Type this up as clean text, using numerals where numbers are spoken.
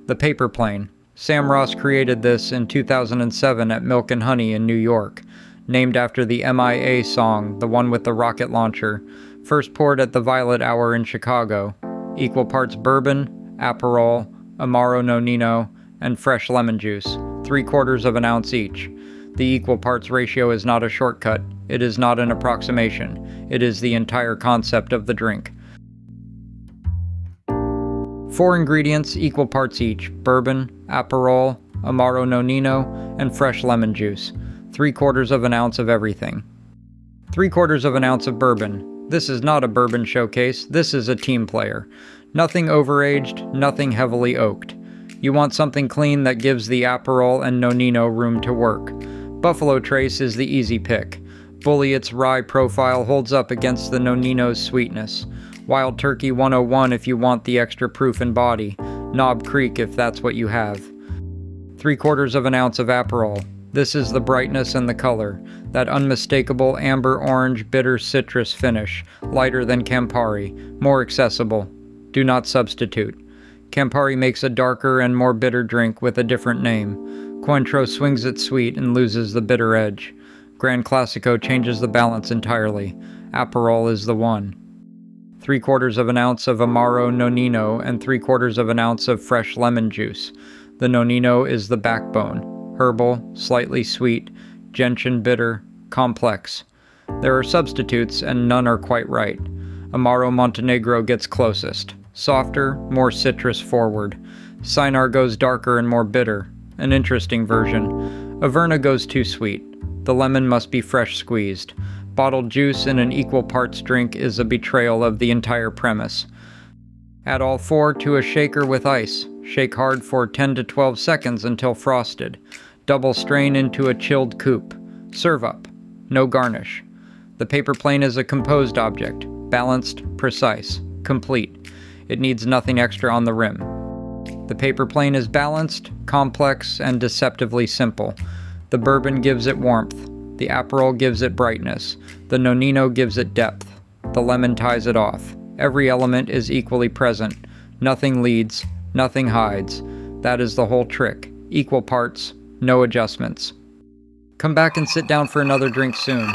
The paper plane. Sam Ross created this in 2007 at Milk and Honey in New York, named after the MIA song, the one with the rocket launcher, first poured at the Violet Hour in Chicago. Equal parts bourbon, Aperol, Amaro Nonino, and fresh lemon juice, 3/4 of an ounce each. The equal parts ratio is not a shortcut. It is not an approximation. It is the entire concept of the drink. 4 ingredients, equal parts each: bourbon, Aperol, Amaro Nonino, and fresh lemon juice. 3/4 of an ounce of everything. 3/4 of an ounce of bourbon. This is not a bourbon showcase. This is a team player. Nothing overaged, nothing heavily oaked. You want something clean that gives the Aperol and Nonino room to work. Buffalo Trace is the easy pick. Bulliet's rye profile holds up against the Nonino's sweetness. Wild Turkey 101 if you want the extra proof and body. Knob Creek if that's what you have. 3/4 of an ounce of Aperol. This is the brightness and the color. That unmistakable amber orange bitter citrus finish. Lighter than Campari. More accessible. Do not substitute. Campari makes a darker and more bitter drink with a different name. Cointreau swings it sweet and loses the bitter edge. Grand Classico changes the balance entirely. Aperol is the one. 3/4 of an ounce of Amaro Nonino and 3/4 of an ounce of fresh lemon juice. The Nonino is the backbone. Herbal, slightly sweet, gentian bitter, complex. There are substitutes and none are quite right. Amaro Montenegro gets closest. Softer, more citrus forward. Cynar goes darker and more bitter. An interesting version. Averna goes too sweet. The lemon must be fresh squeezed. Bottled juice in an equal parts drink is a betrayal of the entire premise. Add all 4 to a shaker with ice. Shake hard for 10 to 12 seconds until frosted. Double strain into a chilled coupe. Serve up. No garnish. The paper plane is a composed object. Balanced, precise, complete. It needs nothing extra on the rim. The paper plane is balanced, complex, and deceptively simple. The bourbon gives it warmth. The Aperol gives it brightness. The Nonino gives it depth. The lemon ties it off. Every element is equally present. Nothing leads, nothing hides. That is the whole trick. Equal parts, no adjustments. Come back and sit down for another drink soon.